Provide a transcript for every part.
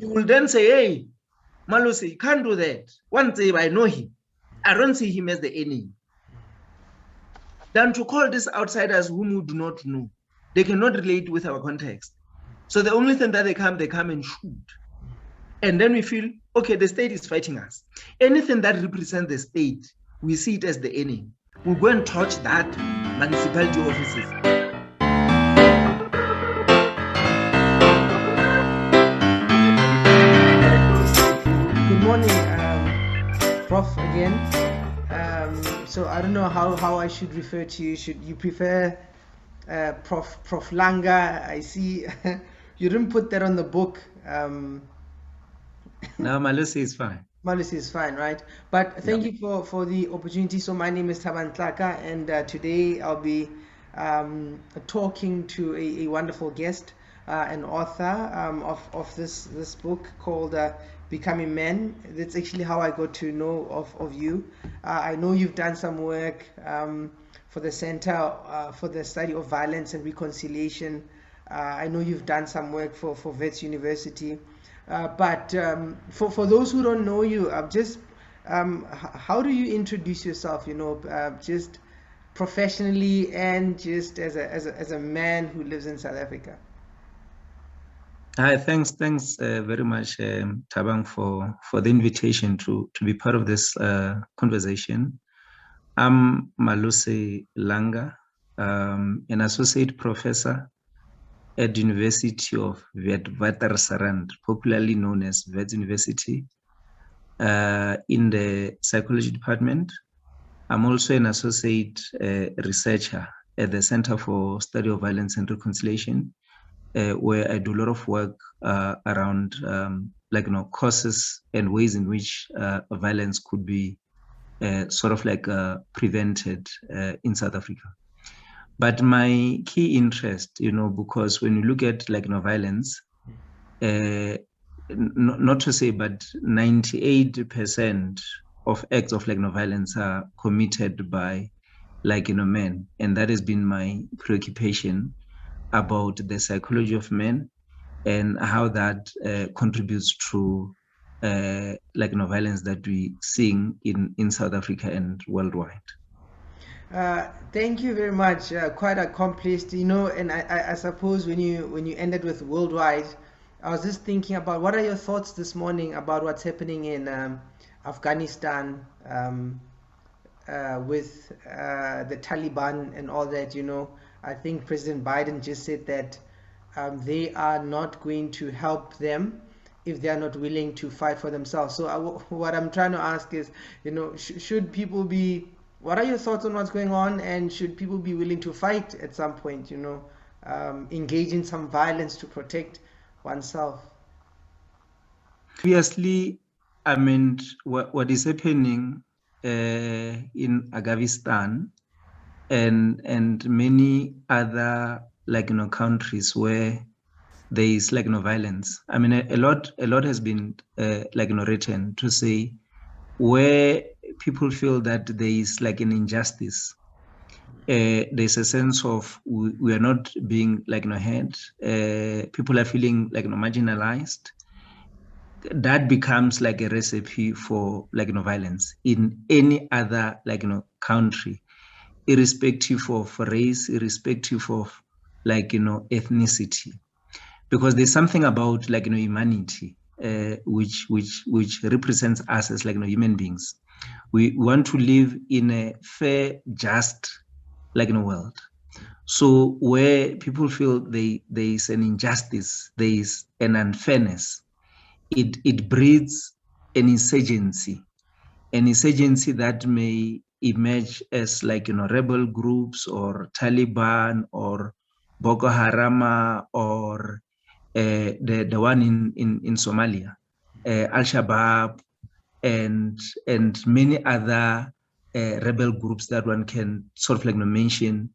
You will then say, hey, Malose, you can't do that. One day I know him. I don't see him as the enemy. Than to call these outsiders whom we do not know. They cannot relate with our context. So the only thing that they come and shoot. And then we feel, okay, the state is fighting us. Anything that represents the state, we see it as the enemy. We'll go and torch that municipality offices. Good morning, Prof again. So I don't know how I should refer to you. Should you prefer Prof Langa? I see you didn't put that on the book. No, Malose is fine. Malose is fine, right? But thank you for the opportunity. So my name is Thabang Tlaka, and today I'll be talking to a wonderful guest, an author of this book called Becoming Men. That's actually how I got to know of you. I know you've done some work for the Center for the Study of Violence and Reconciliation. I know you've done some work for Wits University. But for those who don't know you, how do you introduce yourself? Just professionally and just as a man who lives in South Africa. Hi, thanks very much, Thabang, for the invitation to be part of this conversation. I'm Malose Langa, an associate professor at the University of Witwatersrand, popularly known as Wits University, in the psychology department. I'm also an associate researcher at the Center for Study of Violence and Reconciliation, where I do a lot of work around causes and ways in which violence could be prevented in South Africa. But my key interest, because when you look at violence, not to say, but 98% of acts of violence are committed by men, and that has been my preoccupation about the psychology of men and how that contributes to violence that we seeing in South Africa and worldwide. Thank you very much. Quite accomplished, and I suppose when you ended with worldwide, I was just thinking about what are your thoughts this morning about what's happening in Afghanistan with the Taliban and all that. I think President Biden just said that they are not going to help them if they are not willing to fight for themselves. So what I'm trying to ask is, should people be, what are your thoughts on what's going on, and should people be willing to fight at some point, engage in some violence to protect oneself? Obviously, I mean, what is happening in Afghanistan and many other countries where there is violence. I mean, a lot has been written to say where people feel that there is an injustice. There's a sense of we are not being heard. People are feeling marginalized. That becomes a recipe for violence in any other country, irrespective of race, irrespective of ethnicity, because there's something about humanity which represents us as human beings. We want to live in a fair, just world. So where people feel there is an injustice, there is an unfairness, it breeds an insurgency that may emerge as rebel groups or Taliban or Boko Haram or the one in Somalia, Al-Shabaab, and many other rebel groups that one can mention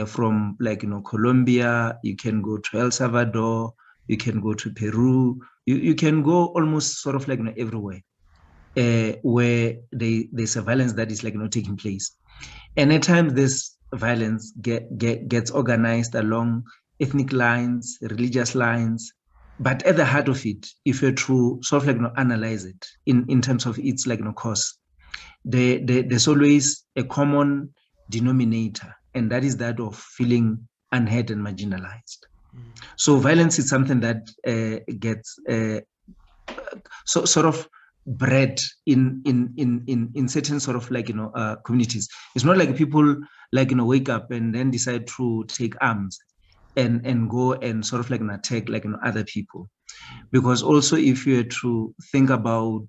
from Colombia. You can go to El Salvador, you can go to Peru, you can go almost everywhere where there's a violence that is taking place. And at times this violence gets organized along ethnic lines, religious lines, But at the heart of it, if you're to sort of like analyze it in terms of its like cause, there's always a common denominator, and that is that of feeling unheard and marginalized. So violence is something that gets sort of bred in certain sort of like communities. It's not like people like wake up and then decide to take arms and go and sort of like attack like other people, because also if you were to think about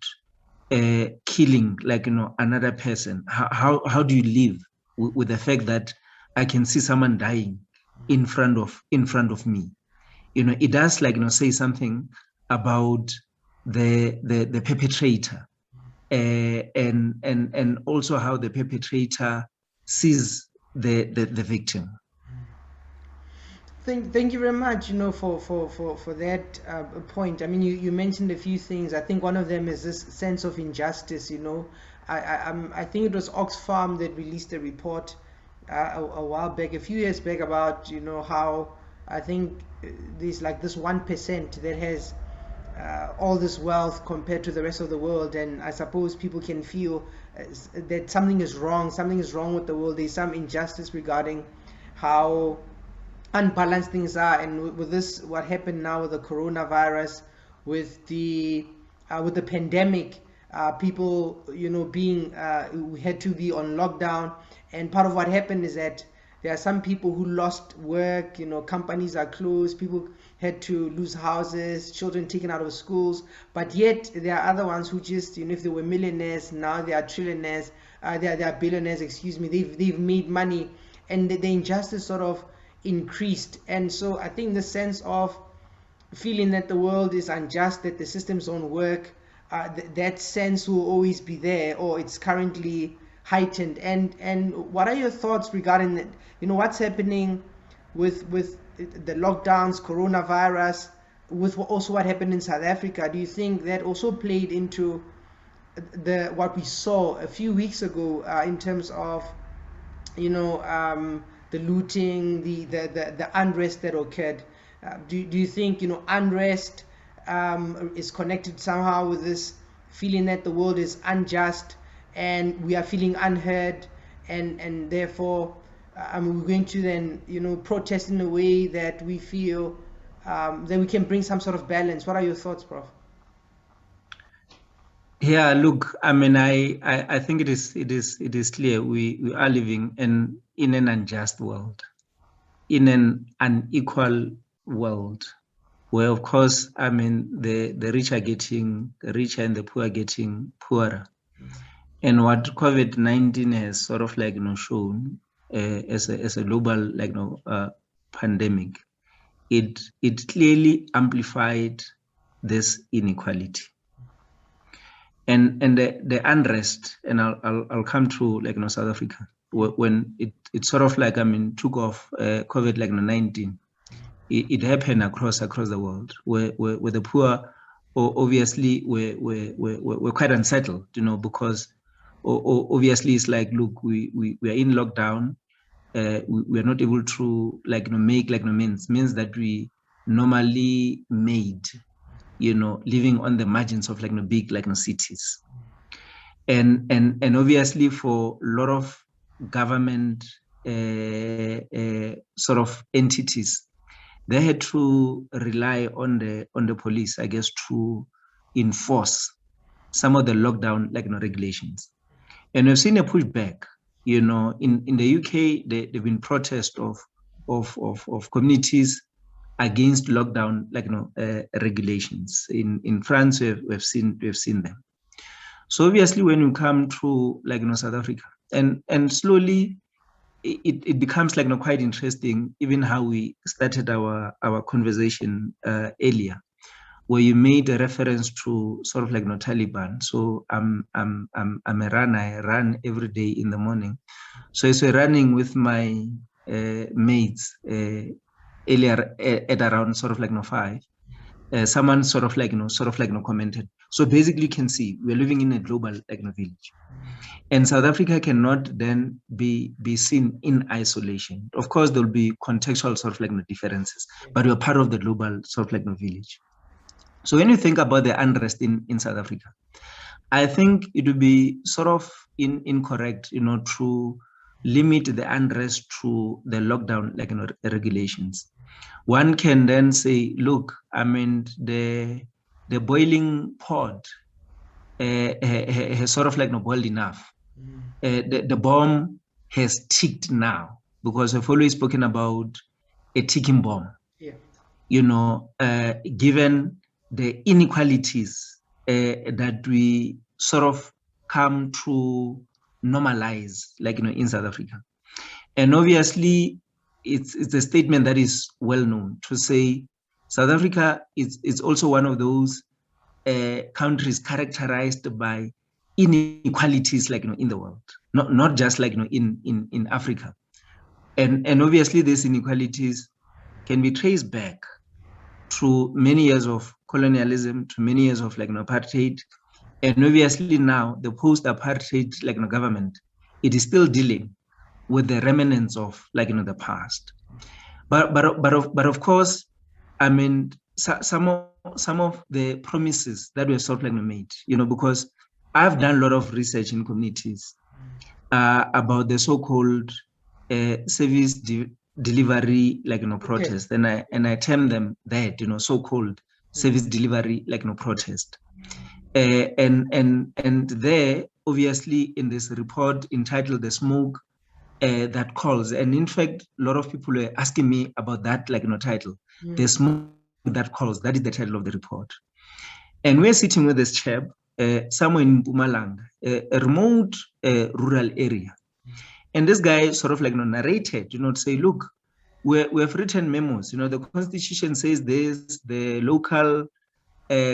killing like another person, how do you live with the fact that I can see someone dying in front of me? It does like say something about the perpetrator, and also how the perpetrator sees the victim. Thank you very much, for that point. I mean, you mentioned a few things. I think one of them is this sense of injustice. I think it was Oxfam that released a report a while back, a few years back, about how I think there's like this 1% that has all this wealth compared to the rest of the world, and I suppose people can feel that something is wrong with the world. There's some injustice regarding how unbalanced things are, and with this, what happened now with the coronavirus, with the pandemic, people being we had to be on lockdown, and part of what happened is that there are some people who lost work, companies are closed, people had to lose houses, children taken out of schools, but yet there are other ones who just, if they were millionaires, now they are trillionaires, they are billionaires, excuse me, they've made money, and the injustice sort of increased. And so I think the sense of feeling that the world is unjust, that the systems don't work, that sense will always be there, or it's currently heightened. And what are your thoughts regarding that? What's happening with the lockdowns, coronavirus, with also what happened in South Africa? Do you think that also played into what we saw a few weeks ago in terms of the looting, the unrest that occurred? Do you think unrest is connected somehow with this feeling that the world is unjust and we are feeling unheard, and therefore we're going to then protest in a way that we feel that we can bring some sort of balance? What are your thoughts, Prof? Yeah, look, I mean, I think it is clear we are living in an unjust world, in an unequal world, where of course, I mean, the rich are getting richer and the poor are getting poorer. And what COVID-19 has sort of like shown as a global pandemic, it clearly amplified this inequality. And the unrest, and I'll come to South Africa, when it sort of took off COVID-19, it happened across the world, where the poor obviously were quite unsettled, because obviously it's like, look, we are in lockdown, we are not able to make means that we normally made, living on the margins of big cities, and obviously for a lot of government sort of entities, they had to rely on the police, I guess, to enforce some of the lockdown regulations. And we've seen a pushback. In the UK, there've been protests of communities against lockdown regulations. In France, we've seen them. So obviously, when you come to South Africa, and slowly it becomes quite interesting, even how we started our conversation earlier, where you made a reference to sort of Taliban. So I'm a runner. I run every day in the morning. So as we're running with my mates earlier at around sort of 5, someone sort of commented. So basically, you can see we're living in a global village, and South Africa cannot then be seen in isolation. Of course, there'll be contextual sort of differences, but we're part of the global sort of village. So when you think about the unrest in South Africa, I think it would be sort of incorrect, to limit the unrest to the lockdown, regulations. One can then say, look, I mean, the boiling pot has sort of boiled enough. The bomb has ticked now, because I've always spoken about a ticking bomb. Yeah. Given the inequalities that we sort of come to normalize, in South Africa. And obviously, it's a statement that is well known to say South Africa is also one of those countries characterized by inequalities, in the world, not just in Africa. And obviously, these inequalities can be traced back to many years of colonialism, to many years of apartheid, and obviously now the post-apartheid government, it is still dealing with the remnants of the past. But of course, I mean, some of the promises that were sort of made, because I've done a lot of research in communities about the so-called service delivery protest, and I term them that so-called service delivery protest, and there obviously in this report entitled "The Smoke That Calls," and in fact a lot of people were asking me about that title, "The Smoke That Calls." That is the title of the report, and we're sitting with this chap somewhere in Mpumalanga, a remote rural area. And this guy sort of narrated, to say, look, we have written memos. The Constitution says this, the local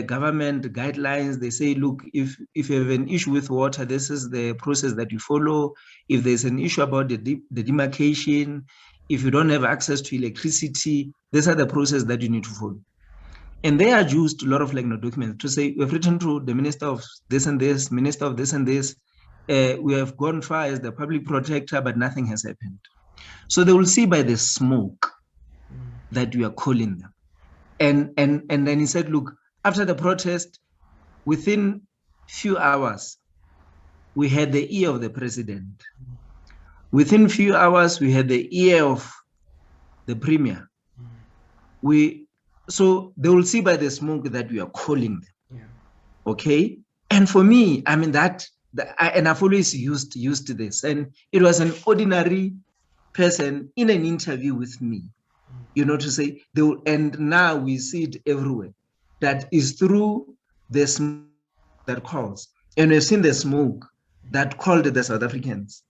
government guidelines, they say, look, if you have an issue with water, this is the process that you follow. If there's an issue about the demarcation, if you don't have access to electricity, these are the process that you need to follow. And they are used a lot of documents to say, we've written to the minister of this and this, minister of this and this. We have gone far as the public protector, but nothing has happened. So they will see by the smoke that we are calling them. And then he said, look, after the protest, within few hours, we had the ear of the president. Within few hours, we had the ear of the premier. So they will see by the smoke that we are calling them. Yeah. Okay. And for me, I mean and I've always used this, and it was an ordinary person in an interview with me, to say, and now we see it everywhere, that is through the smoke that calls. And we've seen the smoke that called the South Africans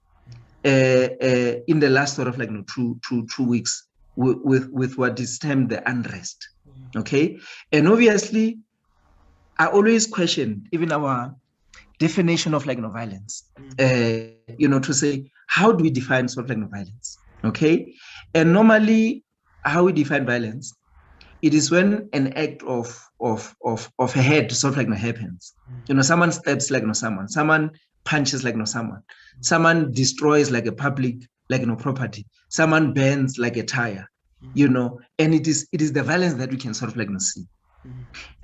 in the last sort of 2 weeks with what is termed the unrest. Okay. And obviously, I always question even our definition of violence, to say, how do we define sort of violence? Okay. And normally, how we define violence, it is when an act of a head sort of happens. Someone stabs someone punches someone destroys a public property, someone burns a tire, and it is the violence that we can sort of see.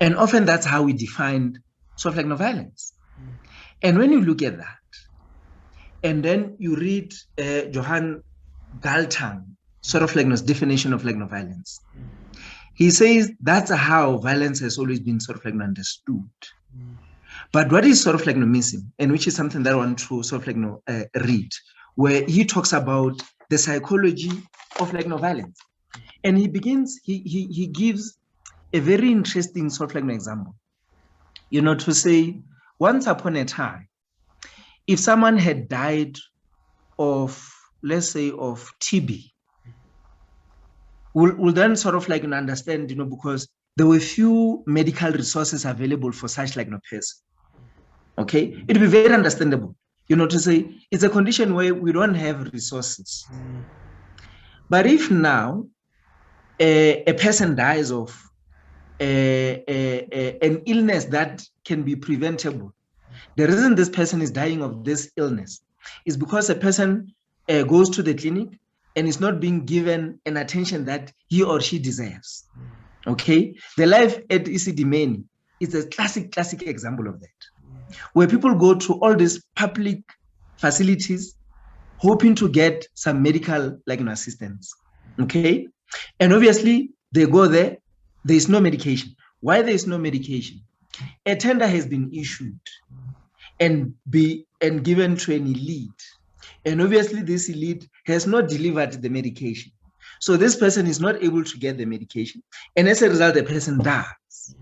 And often that's how we define sort of violence. And when you look at that, and then you read Johan Galtung sort of definition of violence, he says that's how violence has always been sort of understood. But what is sort of missing, and which is something that I want to sort of read, where he talks about the psychology of violence, and he gives a very interesting sort of example, to say, once upon a time, if someone had died of, let's say, of TB, we'll then sort of understand, because there were few medical resources available for such person. Okay, it will be very understandable, to say it's a condition where we don't have resources. But if now a person dies of an illness that can be preventable, the reason this person is dying of this illness is because a person goes to the clinic and is not being given an attention that he or she deserves. Okay, the life at ECD Mani is a classic example of that, where people go to all these public facilities hoping to get some medical assistance. Okay. And obviously they go there, there is no medication. Why there is no medication? A tender has been issued and given to an elite. And obviously this elite has not delivered the medication. So this person is not able to get the medication. And as a result, the person dies.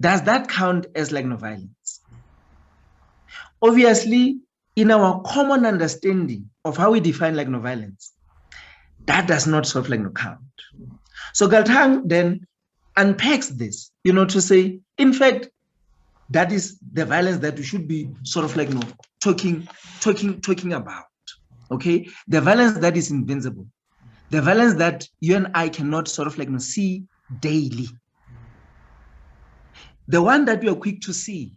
Does that count as violence? Obviously, in our common understanding of how we define violence, that does not sort of count. So Galtung then unpacks this, to say, in fact, that is the violence that we should be sort of talking about. Okay, the violence that is invincible, the violence that you and I cannot sort of see daily. The one that we are quick to see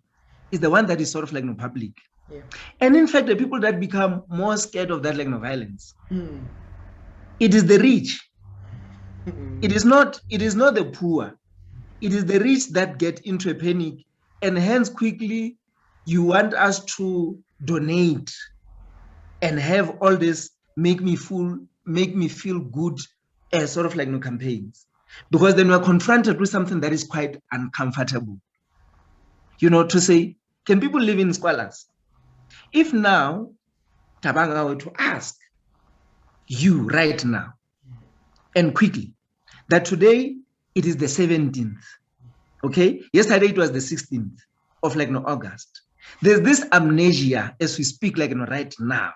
is the one that is sort of public. Yeah. And in fact, the people that become more scared of that violence, it is the rich. It is not the poor. It is the rich that get into a panic, and hence quickly you want us to donate and have all this make me feel good sort of campaigns, because then we're confronted with something that is quite uncomfortable. To say, can people live in squalors? If now Thabang E were to ask you right now and quickly that today it is the 17th, okay? Yesterday it was the 16th of August. There's this amnesia as we speak right now.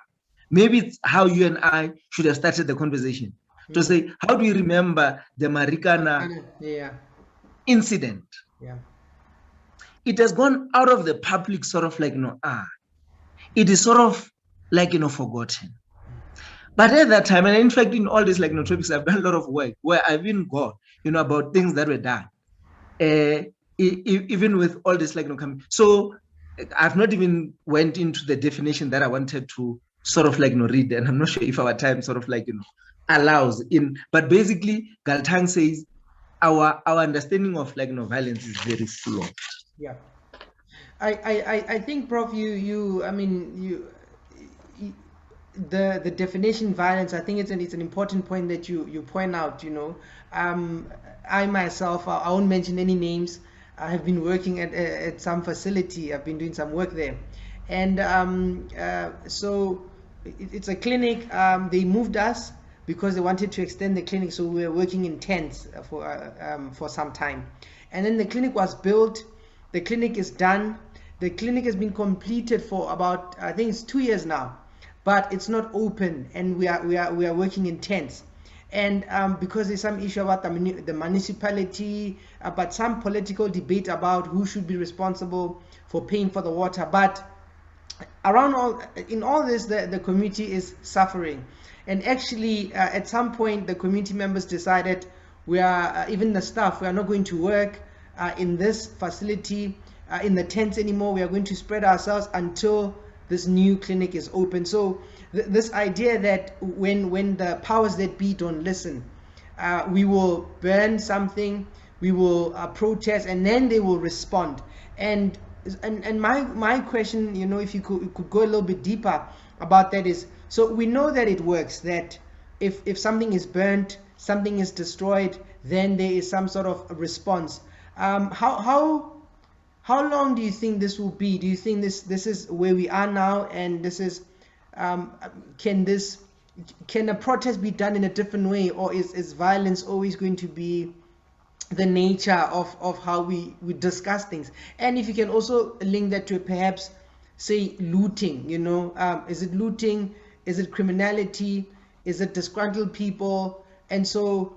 Maybe it's how you and I should have started the conversation to say, how do you remember the Marikana incident? Yeah. It has gone out of the public sort of it is sort of forgotten. But at that time, and in fact, in all these topics, I've done a lot of work where I've even gone, about things that were done, even with all this coming. So I've not even went into the definition that I wanted to sort of read, and I'm not sure if our time sort of allows in. But basically, Galtung says our understanding of violence is very flawed. Yeah, I think, Prof, the definition violence, I think it's an important point that you point out. I myself, I won't mention any names. I have been working at some facility. I've been doing some work there, and so it's a clinic. They moved us because they wanted to extend the clinic, so we were working in tents for some time, and then the clinic was built. The clinic is done. The clinic has been completed for about, I think it's 2 years now, but it's not open, and we are working in tents. And because there's some issue about the municipality, but some political debate about who should be responsible for paying for the water. But in all this, the community is suffering. And actually, at some point, the community members decided even the staff, we are not going to work in this facility, in the tents anymore. We are going to spread ourselves until this new clinic is open. So this idea that when the powers that be don't listen, we will burn something, we will protest, and then they will respond. And my question, if you could go a little bit deeper about that, is, so we know that it works, that if something is burnt, something is destroyed, then there is some sort of response. How long do you think this will be? Do you think this is where we are now, and this is can a protest be done in a different way, or is violence always going to be the nature of how we discuss things? And if you can also link that to perhaps say looting, is it looting, is it criminality, is it disgruntled people? And so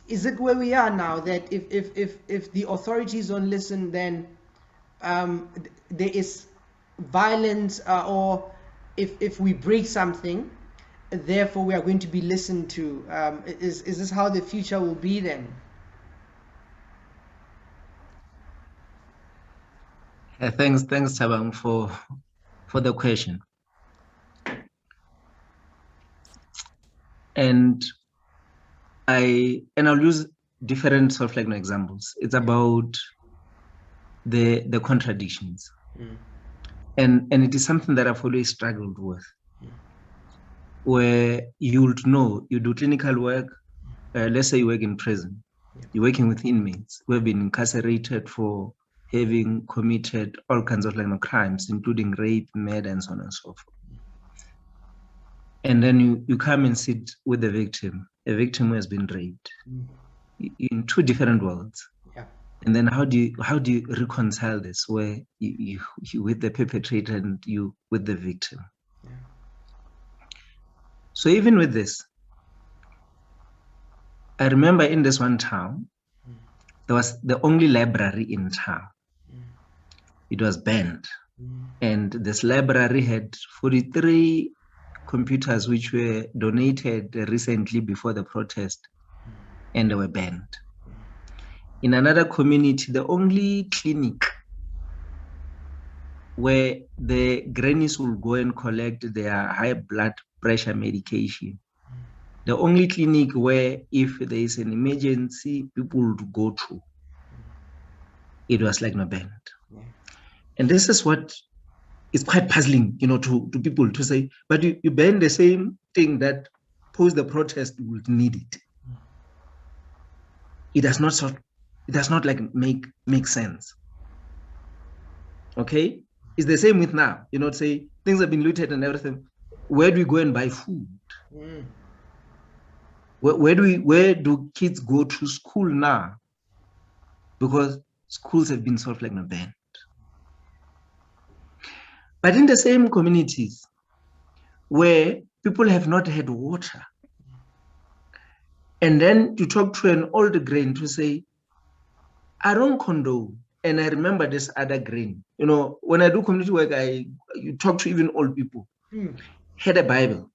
is it where we are now, that if the authorities don't listen, then there is violence, or if we break something, therefore we are going to be listened to? Is this how the future will be then? Thanks Thabang for the question. And I'll use different sort of examples. It's about the contradictions. And it is something that I've always struggled with, where you would know, you do clinical work, let's say you work in prison, you're working with inmates who have been incarcerated for having committed all kinds of crimes, including rape, murder, and so on and so forth. And then you come and sit with the victim, a victim who has been raped, in two different worlds. And then how do you reconcile this, where you with the perpetrator and you with the victim? So even with this, I remember in this one town, there was the only library in town. It was banned. And this library had 43 computers which were donated recently before the protest, and they were banned. In another community, the only clinic where the grannies will go and collect their high blood pressure medication, the only clinic where if there is an emergency, people would go to, it was banned. And this is what is quite puzzling, to people to say, but you ban the same thing that post the protest would need it. It does not make sense. Okay? It's the same with now, say things have been looted and everything. Where do we go and buy food? Where do kids go to school now? Because schools have been banned. But in the same communities where people have not had water, and then to talk to an old grain to say, I don't condone, and I remember this other grain. When I do community work, you talk to even old people, had a Bible,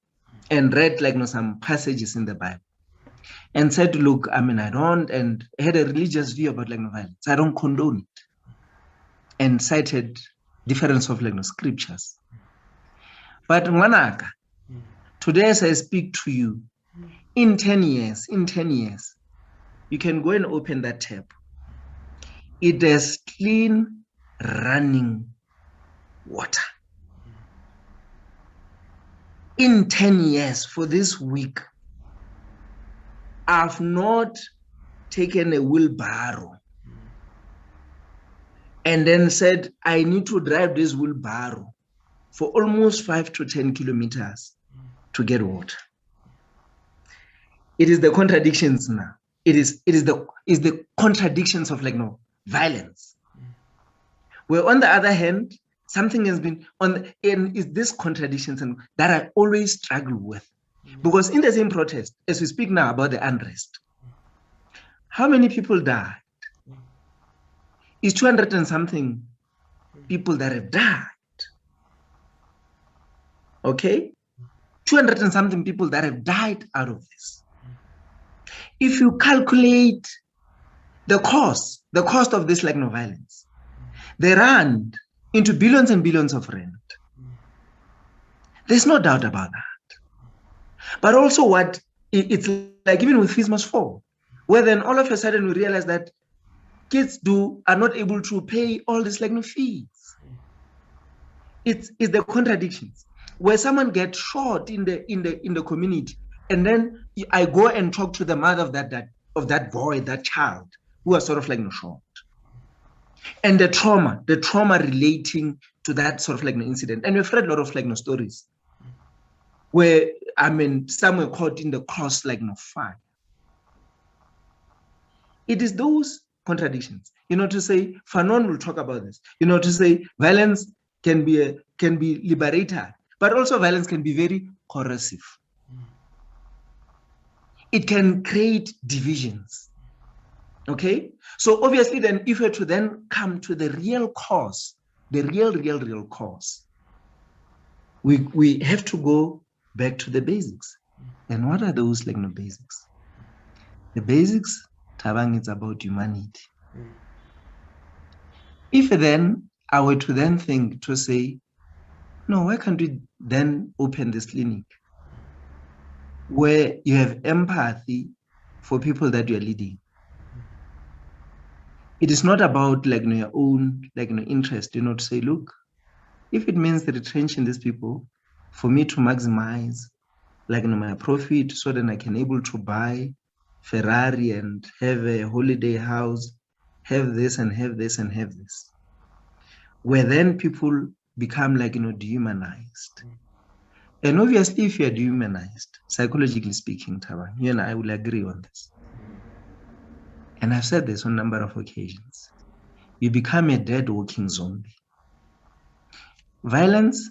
and read some passages in the Bible, and said, look, I don't, and had a religious view about violence. I don't condone it, and cited difference of scriptures. But Mwanaka, today as I speak to you, in 10 years, you can go and open that tap. It has clean running water. In 10 years, for this week, I've not taken a wheelbarrow and then said, I need to drive this wheelbarrow for almost 5 to 10 kilometers to get water. It is the contradictions now. It is the contradictions of violence. Where on the other hand, something has been and is this contradictions and that I always struggle with. Because in the same protest, as we speak now about the unrest, how many people died? It's 200 and something people that have died. Okay? 200 and something people that have died out of this. If you calculate the cost of this violence, they run into billions and billions of rand. There's no doubt about that. But also it's even with fees must fall, where then all of a sudden we realize that kids are not able to pay all these fees. It's the contradictions where someone gets shot in the community, and then I go and talk to the mother of that boy, that child who was shot, and the trauma relating to that incident. And we've read a lot of stories where some were caught in the cross fire. It is those contradictions, to say Fanon will talk about this, to say violence can be liberated, but also violence can be very corrosive. It can create divisions. Okay, so obviously then if we were to then come to the real cause, the real cause, we have to go back to the basics. And what are those basics? The basics, Thabang, it's about humanity. If then I were to then think to say, no, why can't we then open this clinic where you have empathy for people that you're leading? It is not about like your own interest, to say, look, if it means retrenching these people for me to maximize my profit so then I can able to buy Ferrari and have a holiday house, have this and have this and have this, where then people become dehumanized. And obviously, if you are dehumanized, psychologically speaking, Thabang, you and I will agree on this. And I've said this on a number of occasions. You become a dead walking zombie. Violence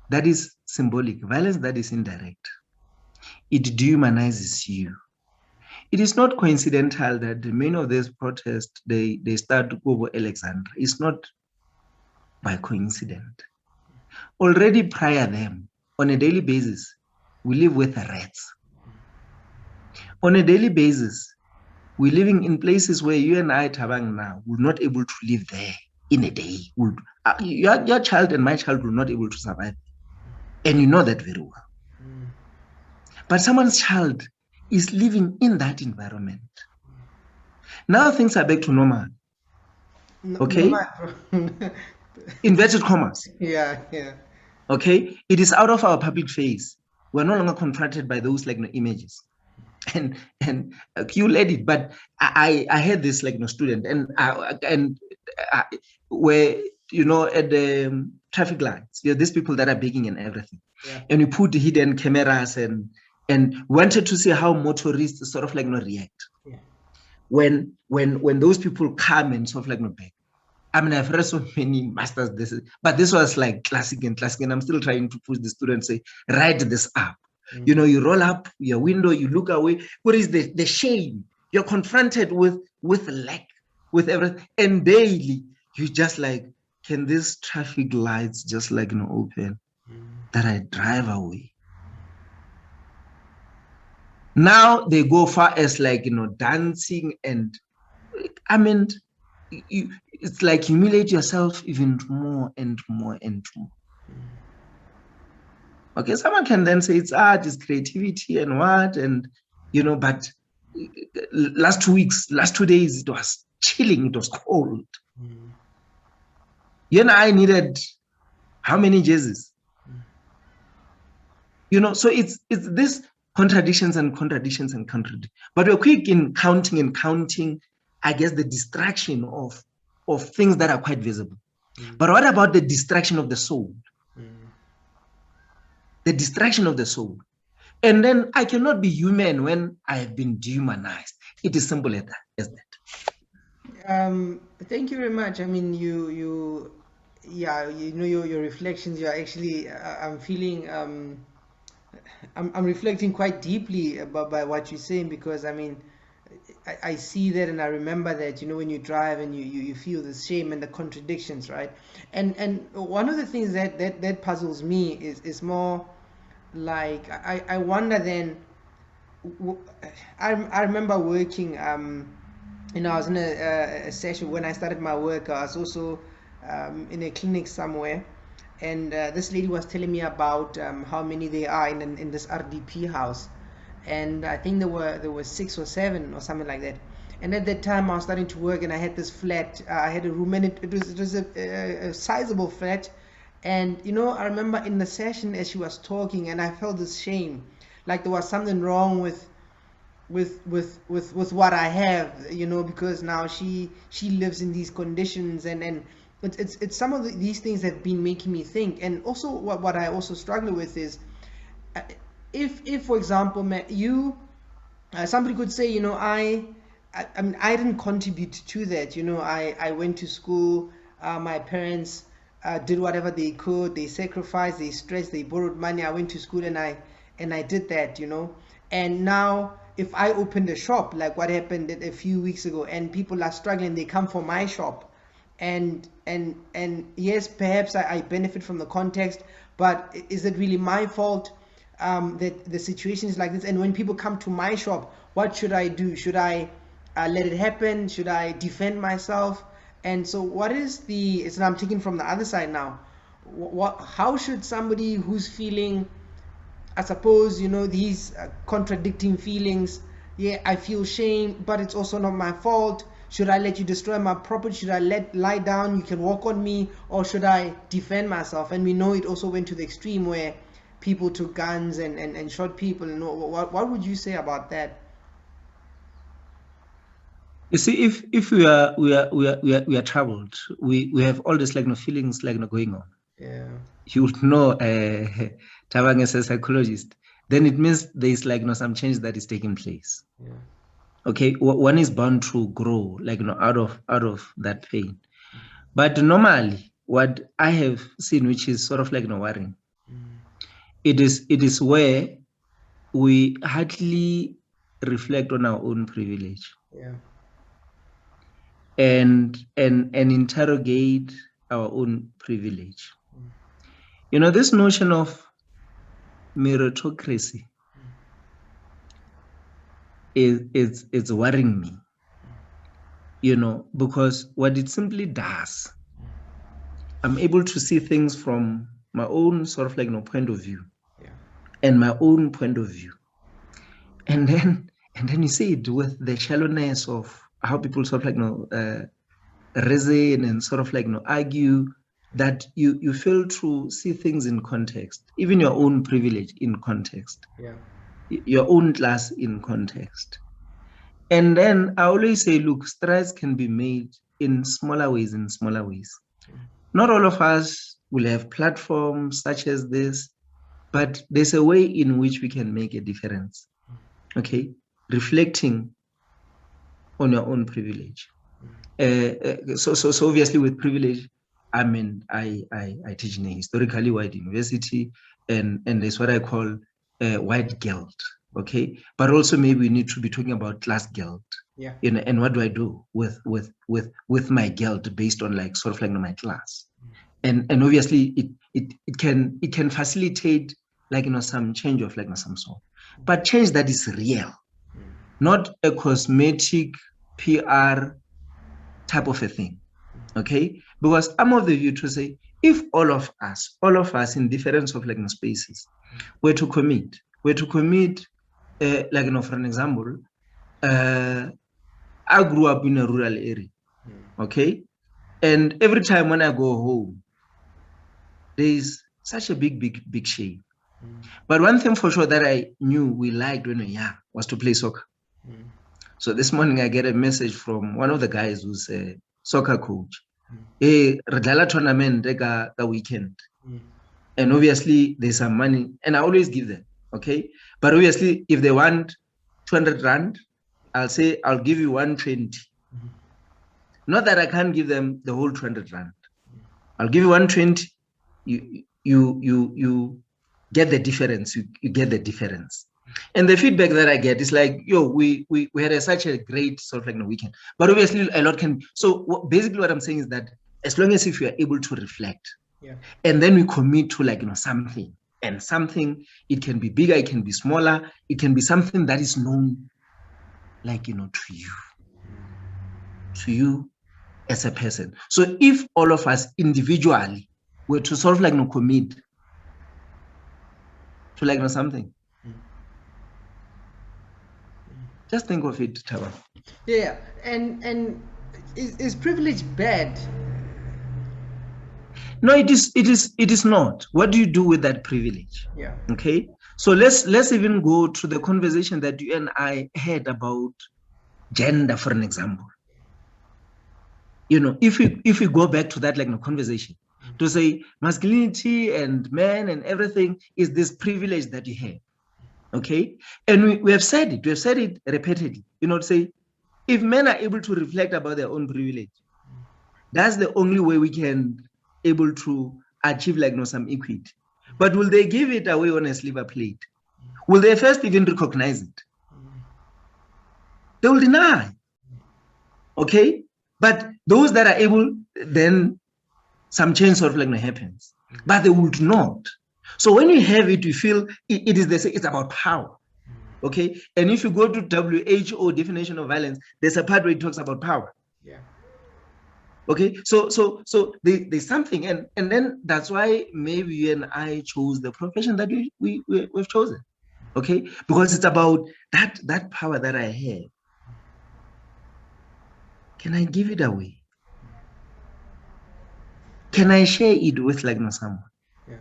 that is symbolic, violence that is indirect, it dehumanizes you. It is not coincidental that many of these protests, they start over Alexandra. It's not by coincidence. Already prior them, on a daily basis, we live with rats. On a daily basis, we're living in places where you and I, Thabang, now, will not able to live there in a day. Your child and my child will not able to survive. And you know that very well. But someone's child is living in that environment. Now things are back to normal. Okay? Inverted commas. Yeah. Okay? It is out of our public face. We're no longer confronted by those images. And you let it. But I had this student and where at the traffic lights, these people that are begging and everything. Yeah. And we put hidden cameras and wanted to see how motorists sort of react. Yeah. When those people come and sort of beg. I mean, I've read so many masters but this was classic, and I'm still trying to push the students, say, write this up. You roll up your window, you look away. What is the shame? You're confronted with lack, with everything. And daily, you just can these traffic lights just open that I drive away? Now they go far as dancing, and I mean, it's humiliate yourself even more and more and more. Okay, someone can then say it's art, it's creativity and what, and but last 2 weeks, last 2 days, it was chilling, it was cold. I needed how many jerseys? So it's this contradictions and contradictions and contradictions. But we're quick in counting, I guess, the distraction of things that are quite visible. But what about the distraction of the soul? The distraction of the soul. And then I cannot be human when I have been dehumanized. It is simple as that, isn't it? Thank you very much. I mean, your reflections. You're actually, I'm feeling, I'm reflecting quite deeply by what you're saying, because I mean, I see that and I remember that, when you drive and you feel the shame and the contradictions, right? And one of the things that puzzles me is more I wonder then, I remember working, I was in a session when I started my work. I was also in a clinic somewhere, and this lady was telling me about how many they are in this RDP house, and I think there were 6 or 7 or something like that. And at that time I was starting to work, and I had this flat, I had a room, and it was a sizable flat. And I remember in the session as she was talking, and I felt this shame, like there was something wrong with what I have, because now she lives in these conditions, and it's some of these things have been making me think. And also what I also struggle with is, if for example, you somebody could say, I mean, I didn't contribute to that. I went to school, my parents did whatever they could, they sacrificed, they stressed, they borrowed money. I went to school and I did that, and now if I opened a shop, like what happened a few weeks ago, and people are struggling, they come for my shop, and yes, perhaps I benefit from the context, but is it really my fault that the situation is like this? And when people come to my shop, what should I do? Should I let it happen? Should I defend myself? And so what is so I'm taking from the other side now. How should somebody who's feeling, I suppose, these contradicting feelings, I feel shame, but it's also not my fault. should I let you destroy my property? Should I lie down? You can walk on me, or should I defend myself? And we know it also went to the extreme where people took guns and shot people. And what would you say about that? You see, if we are troubled, we have all this like no feelings like no going on. Yeah. You would know Thabang as a psychologist, then it means there is like some change that is taking place. Yeah. Okay, one is bound to grow like out of that pain. But normally, what I have seen, which is sort of like worrying, it is where we hardly reflect on our own privilege. Yeah. And interrogate our own privilege. This notion of meritocracy is worrying me, because what it simply does, I'm able to see things from my own sort of like point of view, and my own point of view, and then you see it with the shallowness of how people sort of like reason and sort of like argue, that you fail to see things in context, even your own privilege in context, your own class in context. And then I always say, look, strides can be made in smaller ways. Not all of us will have platforms such as this, but there's a way in which we can make a difference. Okay, reflecting on your own privilege. So obviously with privilege, I mean, I teach in a historically white university, and there's what I call white guilt. Okay, but also maybe we need to be talking about class guilt. Yeah. And what do I do with my guilt based on like sort of like my class? And obviously it can facilitate like some change of like some sort, but change that is real, not a cosmetic PR type of a thing. Okay, because I'm of the view to say, if all of us in different of like spaces were to commit like for an example, I grew up in a rural area, okay, and every time when I go home, there is such a big shame. But one thing for sure that I knew we liked when we were young was to play soccer. So this morning I get a message from one of the guys who's a soccer coach. Hey, Radala tournament the weekend. And obviously there's some money, and I always give them, okay? But obviously if they want 200 rand, I'll say I'll give you 120. Not that I can't give them the whole 200 rand. I'll give you 120. You get the difference. You get the difference. And the feedback that I get is like, yo, we had such a great sort of like weekend. But obviously a lot can. So basically what I'm saying is that as long as if you are able to reflect, and then we commit to like something, and something, it can be bigger, it can be smaller, it can be something that is known like to you as a person. So if all of us individually were to sort of like commit to like something, just think of it, Thabang. Yeah, and is privilege bad? No, it is not. What do you do with that privilege? Yeah. Okay. So let's even go to the conversation that you and I had about gender, for an example. If we go back to that like conversation, to say masculinity and men and everything is this privilege that you have. Okay. And we have said it repeatedly, to say, if men are able to reflect about their own privilege, that's the only way we can able to achieve like some equity. But will they give it away on a silver plate? Will they first even recognize it? They will deny. Okay. But those that are able, then some change sort of like happens. But they would not. So when you have it, you feel it's about power. Okay. And if you go to WHO definition of violence, there's a part where it talks about power. Yeah. Okay. So there's something, and then that's why maybe you and I chose the profession that we've chosen. Okay. Because it's about that power that I have. can I give it away? Can I share it with like someone? Yeah.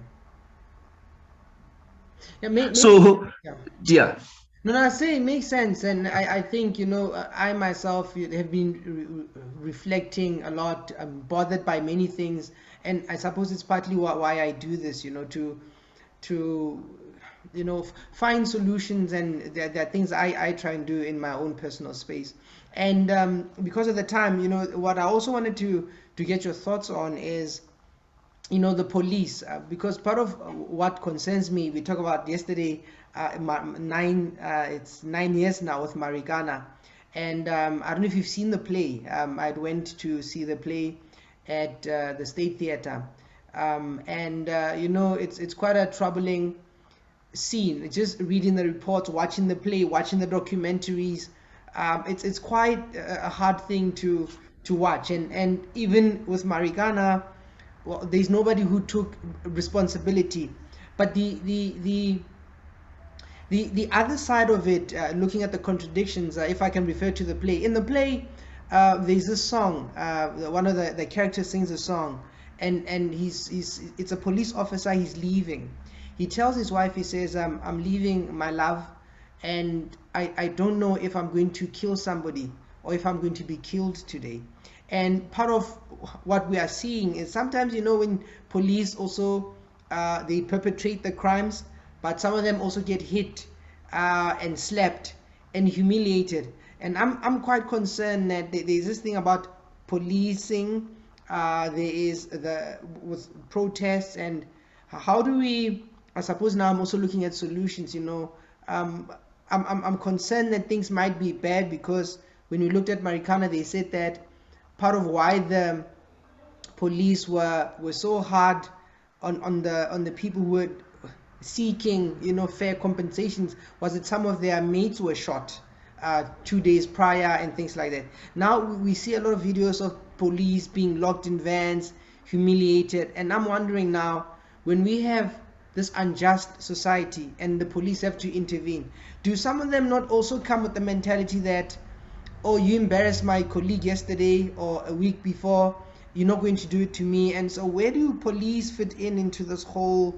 Yeah. So Yeah. yeah. No, I say it makes sense, and I think I myself have been reflecting a lot. I'm bothered by many things, and I suppose it's partly why I do this. To find solutions, and there are things I try and do in my own personal space. And because of the time, what I also wanted to get your thoughts on is the police, because part of what concerns me, we talked about yesterday, it's 9 years now with Marikana. And I don't know if you've seen the play. I went to see the play at the State Theatre. And it's quite a troubling scene. Just reading the reports, watching the play, watching the documentaries, it's quite a hard thing to watch. And even with Marikana, well, there's nobody who took responsibility. But the other side of it, looking at the contradictions, if I can refer to the play. In the play, there's a song. One of the characters sings a song, and it's a police officer. He's leaving. He tells his wife, he says, "I'm leaving, my love, and I don't know if I'm going to kill somebody or if I'm going to be killed today." And part of what we are seeing is sometimes, when police also they perpetrate the crimes, but some of them also get hit and slapped and humiliated. And I'm quite concerned that there's this thing about policing. There is with protests, and how do we? I suppose now I'm also looking at solutions. I'm concerned that things might be bad, because when we looked at Marikana, they said that part of why the police were so hard on the people who were seeking fair compensations was that some of their mates were shot 2 days prior and things like that. Now we see a lot of videos of police being locked in vans, humiliated, and I'm wondering now, when we have this unjust society and the police have to intervene, do some of them not also come with the mentality that, oh, you embarrassed my colleague yesterday or a week before, you're not going to do it to me? And so where do police fit into this whole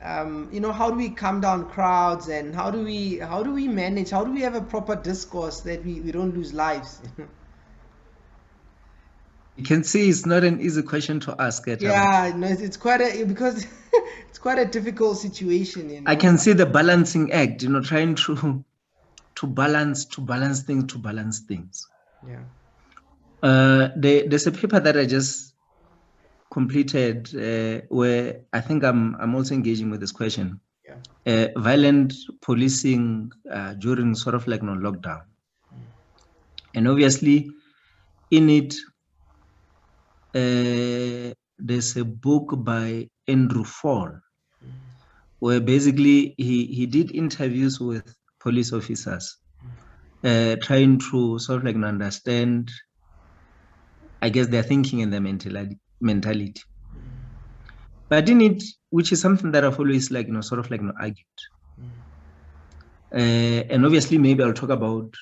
how do we calm down crowds, and how do we manage, how do we have a proper discourse that we don't lose lives? You can see it's not an easy question to ask, Yeah, no, it's quite because it's quite a difficult situation. I can see the balancing act, trying to balance things. Yeah. There's a paper that I just completed where I think I'm also engaging with this question. Yeah. Violent policing during sort of like lockdown. And obviously in it, there's a book by Andrew Fall, where basically he did interviews with police officers, trying to sort of like understand, I guess, their thinking and their mentality. But in it, which is something that I've always sort of argued. And obviously maybe I'll talk about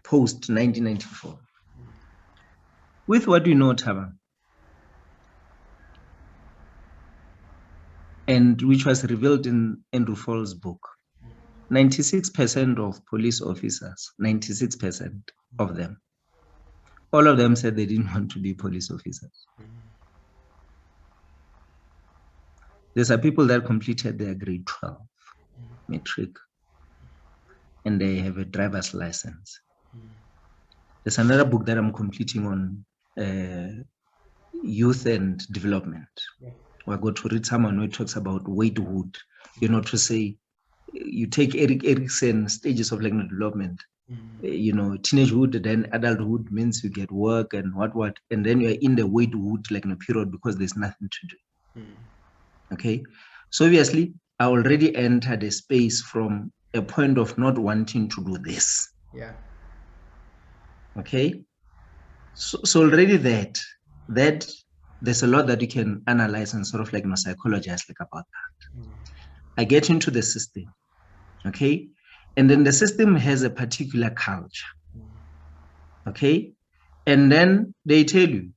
post 1994. With what we know, Thabang, and which was revealed in Andrew Fall's book, 96% of police officers, 96% of them, all of them said they didn't want to be police officers. There's are people that completed their grade 12 matric and they have a driver's license. There's another book that I'm completing on youth and development. We're going to read someone who talks about waithood, to say, you take Erik Erikson stages of development, teenagehood, then adulthood means you get work and what, and then you're in the waithood period because there's nothing to do. Okay, so obviously I already entered a space from a point of not wanting to do this. Yeah. Okay, so already that there's a lot that you can analyze and sort of psychologize about that. I get into the system, okay, and then the system has a particular culture. okay? And then they tell you,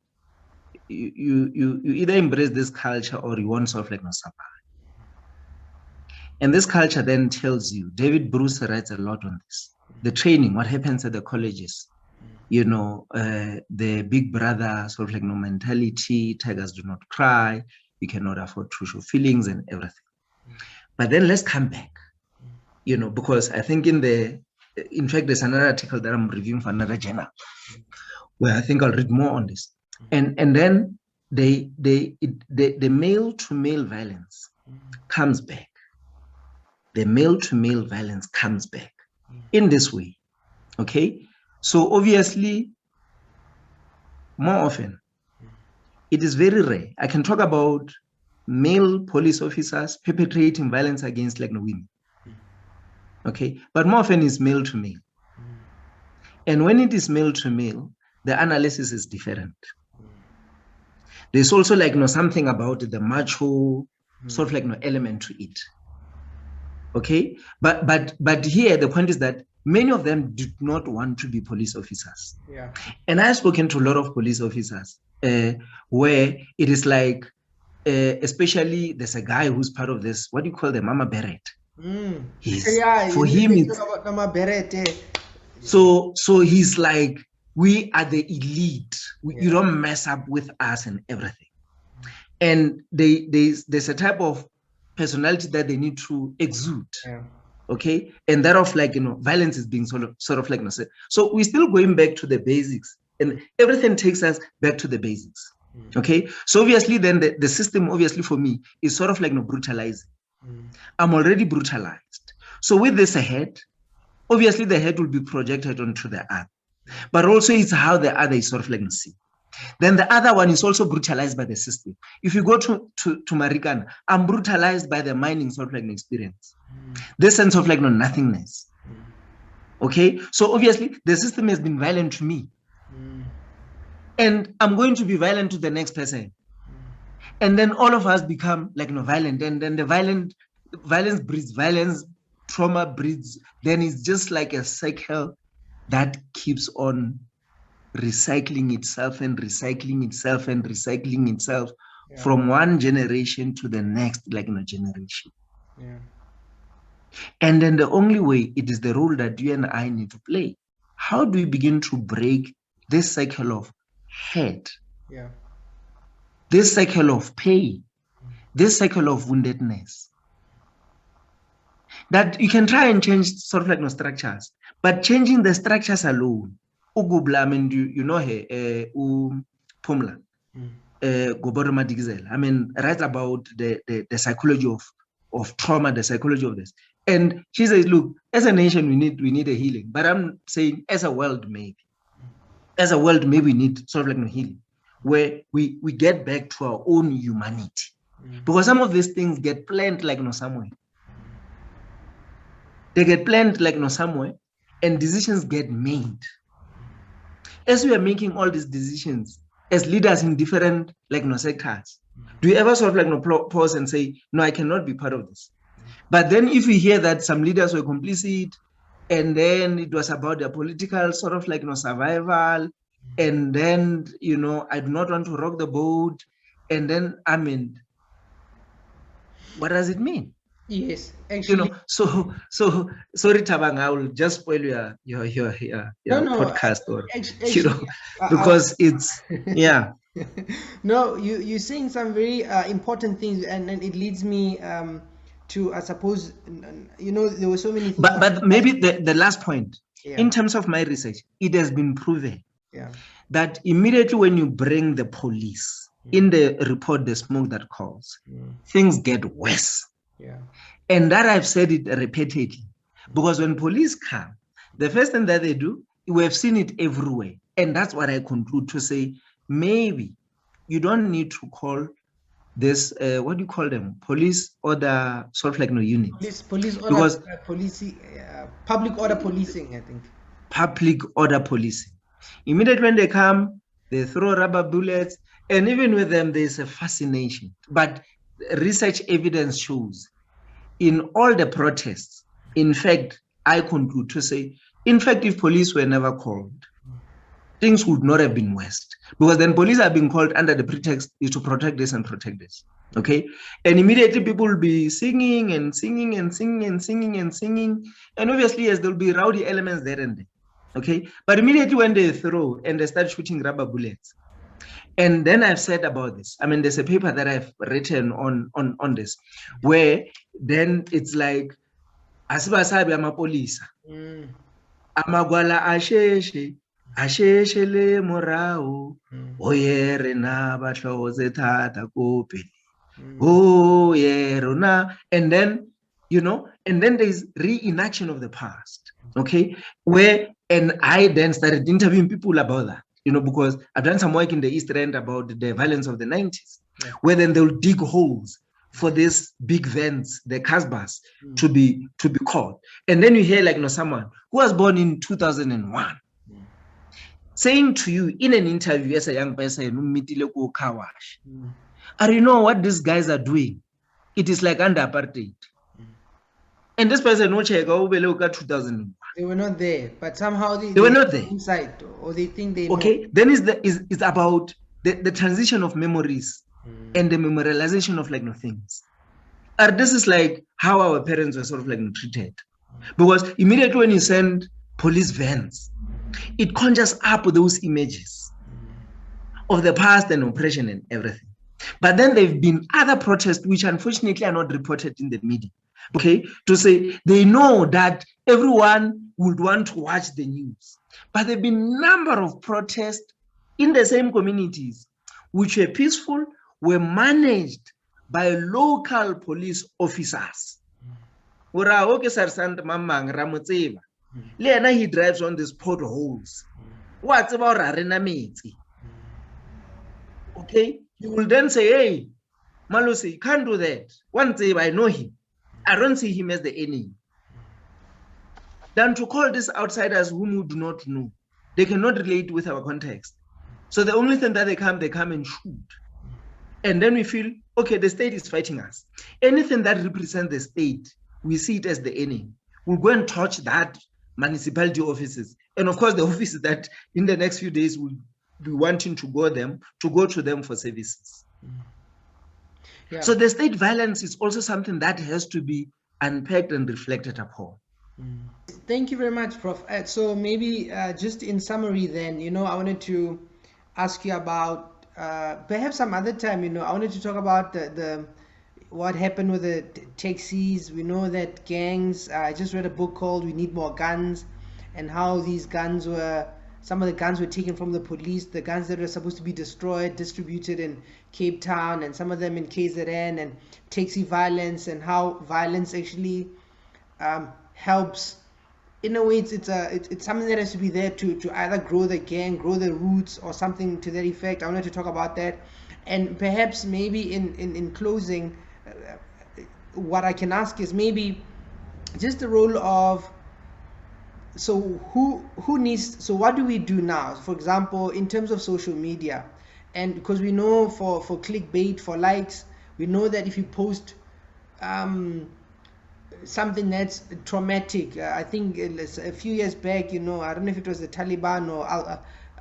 you either embrace this culture or you want sort of like no support. And this culture then tells you, David Bruce writes a lot on this, the training, what happens at the colleges, you know, the big brother sort of like no mentality, tigers do not cry, you cannot afford to show feelings and everything. But then let's come back, you know, because I think in fact, there's another article that I'm reviewing for another journal where I think I'll read more on this. And then the male to male violence comes back. The male to male violence comes back in this way. Okay. So obviously, more often, it is very rare. I can talk about male police officers perpetrating violence against like women. Okay. But more often it's male to male. And when it is male to male, the analysis is different. There's also like something about the macho sort of like element to it. Okay, but here the point is that many of them do not want to be police officers. Yeah. And I've spoken to a lot of police officers where it is like, especially there's a guy who's part of this, what do you call the Mama Beret? Yeah, for him it's about Mama Beret. So he's like, we are the elite. You don't mess up with us and everything. And there's a type of personality that they need to exude. Yeah. Okay. And that of like, violence is being sort of like, so we're still going back to the basics, and everything takes us back to the basics. Okay. So obviously then the system, obviously for me, is sort of like brutalizing. I'm already brutalized. So with this ahead, obviously the head will be projected onto the other, but also it's how the other is sort of like seen. Then the other one is also brutalized by the system. If you go to Marikana, I'm brutalized by the mining sort of like experience. This sense of like nothingness. Okay, so obviously the system has been violent to me, and I'm going to be violent to the next person, and then all of us become like violent, and then the violence breeds violence, trauma breeds. Then it's just like a cycle that keeps on recycling itself and recycling itself and recycling itself from one generation to the next generation. And then the only way, it is the role that you and I need to play. How do we begin to break this cycle of hate, this cycle of pain, this cycle of woundedness? That you can try and change sort of like structures, but changing the structures alone, Ugubla, I mean, you know her, Pumla, Goboroma Digizel. I mean, writes about the psychology of trauma, the psychology of this. And she says, look, as a nation, we need a healing. But I'm saying, as a world, maybe we need sort of like healing, where we get back to our own humanity. Because some of these things get planned like somewhere. They get planned like somewhere, and decisions get made. As we are making all these decisions as leaders in different sectors, do you ever sort of pause and say, no, I cannot be part of this? But then if we hear that some leaders were complicit, and then it was about their political sort of survival, and then I do not want to rock the boat, and then I mean, what does it mean? Yes, actually. So sorry, Thabang, I will just spoil your podcast, or actually, because it's No, you're saying some very important things, and it leads me to, I suppose, there were so many things. But maybe the last point, in terms of my research, it has been proven that immediately when you bring the police in the report, the smoke that calls, things get worse. And that I've said it repeatedly, because when police come, the first thing that they do, we have seen it everywhere. And that's what I conclude to say, maybe you don't need to call this, what do you call them? Police order sort of units. Police order, because public order policing, I think. Public order policing. Immediately when they come, they throw rubber bullets, and even with them, there's a fascination. But research evidence shows in all the protests, in fact, I conclude to say, in fact, if police were never called, things would not have been worse, because then police are being called under the pretext is to protect this and protect this. Okay, and immediately people will be singing and singing and singing and singing and singing, and obviously yes, there'll be rowdy elements there and there. Okay, but immediately when they throw and they start shooting rubber bullets, and then I've said about this. I mean, there's a paper that I've written on this, where then it's like, asibasabi amapolisa, amagwala asheshe le morao, oyere na bahlobo zethatha kophi. Oh yeah, Rona. And then, and then there's reenaction of the past. Okay, and I then started interviewing people about that. Because I've done some work in the East End about the violence of the 90s, where then they'll dig holes for these big vents, the Casbahs, to be caught. And then you hear someone who was born in 2001 saying to you in an interview as a young person, and you know what these guys are doing? It is like under apartheid. And this person, 2001. They were not there, but somehow they were not there. Inside, or they think they know. Okay, then it's about the transition of memories and the memorialization of things. And this is like how our parents were sort of treated. Because immediately when you send police vans, it conjures up those images of the past and oppression and everything. But then there have been other protests which unfortunately are not reported in the media. Okay, to say they know that everyone would want to watch the news. But there have been a number of protests in the same communities which were peaceful, were managed by local police officers. He drives on these potholes. What's about Arena Meti? Okay, you will then say, hey, Malose, you can't do that. One day I know him. I don't see him as the enemy. Than to call these outsiders whom we do not know. They cannot relate with our context. So the only thing that they come and shoot. And then we feel, okay, the state is fighting us. Anything that represents the state, we see it as the enemy. We'll go and touch that municipality offices. And of course, the offices that in the next few days will be wanting to go to them for services. Yeah. So the state violence is also something that has to be unpacked and reflected upon. Thank you very much, Prof. So maybe just in summary then, I wanted to ask you about perhaps some other time, I wanted to talk about the what happened with the taxis. We know that gangs, I just read a book called We Need More Guns, and how these guns some of the guns were taken from the police, the guns that were supposed to be destroyed, distributed in Cape Town, and some of them in KZN, and taxi violence, and how violence actually helps. In a way, it's something that has to be there to either grow the gang, grow the roots, or something to that effect. I wanted to talk about that. And perhaps maybe in closing, what I can ask is maybe just the role of, so what do we do now? For example, in terms of social media, and because we know for clickbait, for likes, we know that if you post something that's traumatic, I think a few years back, I don't know if it was the Taliban or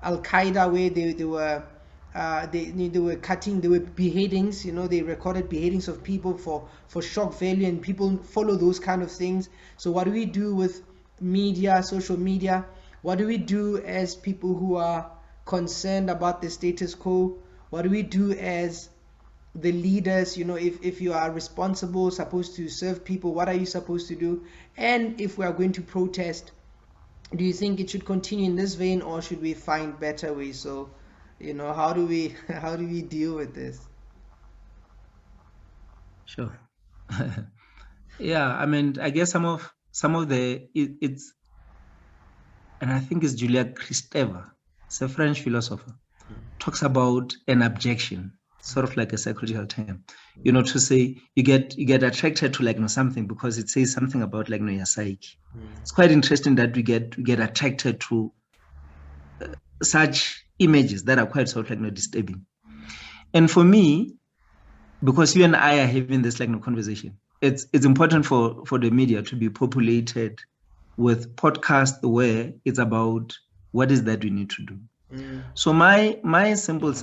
Al Qaeda, where they were beheadings, they recorded beheadings of people for shock value, and people follow those kind of things. So what do we do with media, social media? What do we do as people who are concerned about the status quo? What do we do as the leaders? If you are responsible, supposed to serve people, what are you supposed to do? And if we are going to protest, do you think it should continue in this vein, or should we find better ways? So how do we deal with this? Sure. Yeah, I mean, I guess some of it's, and I think it's Julia Kristeva, it's a French philosopher, talks about an objection, sort of like a psychological term, to say you get attracted to something because it says something about your psyche. It's quite interesting that we get attracted to such images that are quite sort of disturbing. And for me, because you and I are having this conversation, it's important for the media to be populated with podcasts where it's about what is that we need to do. So my simple,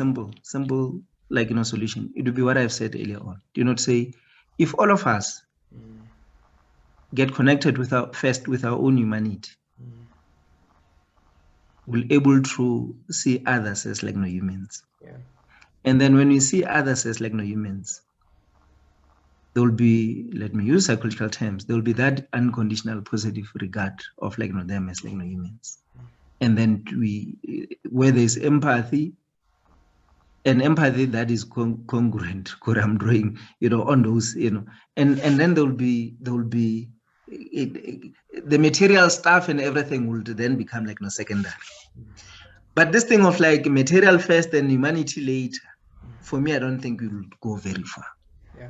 like, solution, it would be what I've said earlier on. Do not say, if all of us get connected with our own humanity, we'll able to see others as like no humans. Yeah. And then when we see others as like no humans, there will be, let me use psychological terms, there will be that unconditional positive regard of like no them as like no humans. And then where there's empathy, and empathy that is congruent, what I'm drawing, on those, and then there will be the material stuff and everything will then become like no secondary. But this thing of like material first and humanity later, for me, I don't think we will go very far. Yeah.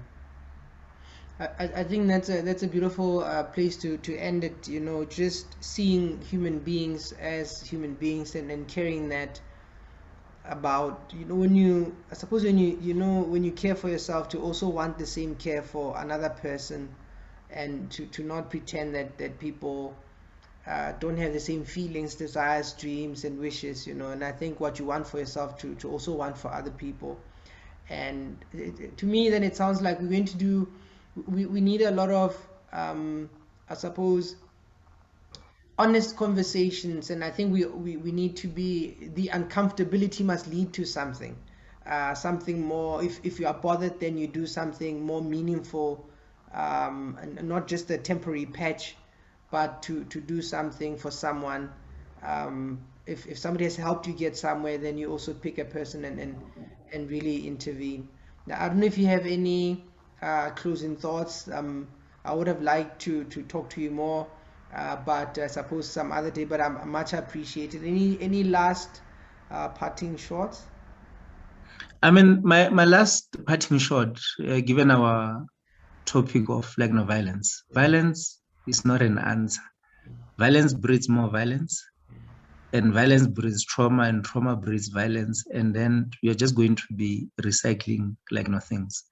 I think that's a beautiful place to end it. Just seeing human beings as human beings, and carrying that about, when you, I suppose, when when you care for yourself, to also want the same care for another person, and to not pretend that people don't have the same feelings, desires, dreams, and wishes. And I think what you want for yourself, to also want for other people. And to me, then it sounds like we're going to do, we need a lot of I suppose, honest conversations. And I think we need to be, the uncomfortability must lead to something, something more. If you are bothered, then you do something more meaningful, and not just a temporary patch, but to do something for someone. If somebody has helped you get somewhere, then you also pick a person and really intervene. Now, I don't know if you have any closing thoughts. I would have liked to talk to you more, but I suppose some other day. But I'm much appreciated. Any last parting shots? I mean, my last parting shot, given our topic of like no violence, violence is not an answer. Violence breeds more violence, and violence breeds trauma, and trauma breeds violence, and then you're just going to be recycling like no things.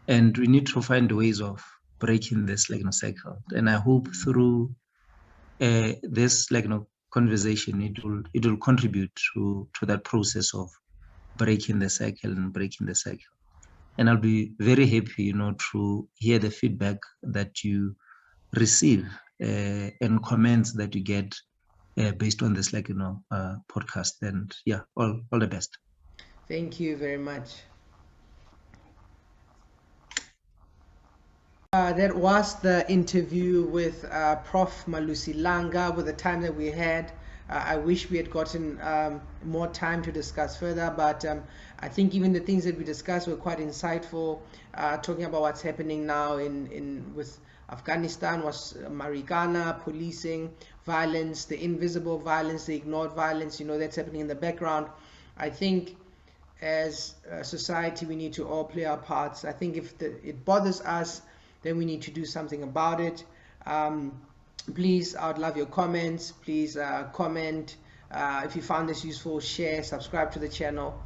And we need to find ways of breaking this like no cycle. And I hope through this like no conversation, it will contribute to that process of breaking the cycle. And I'll be very happy, to hear the feedback that you receive, and comments that you get based on this, like, podcast. And yeah, all the best. Thank you very much. That was the interview with Prof Malose Langa, with the time that we had. I wish we had gotten more time to discuss further, but I think even the things that we discussed were quite insightful. Talking about what's happening now with Afghanistan, was Marikana, policing, violence, the invisible violence, the ignored violence, that's happening in the background. I think as a society, we need to all play our parts. I think if it bothers us, then we need to do something about it. Please, I would love your comments. Please comment. If you found this useful, share, subscribe to the channel.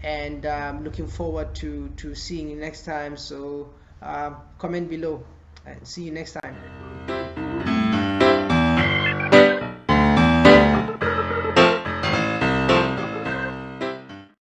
And looking forward to seeing you next time. So comment below and see you next time.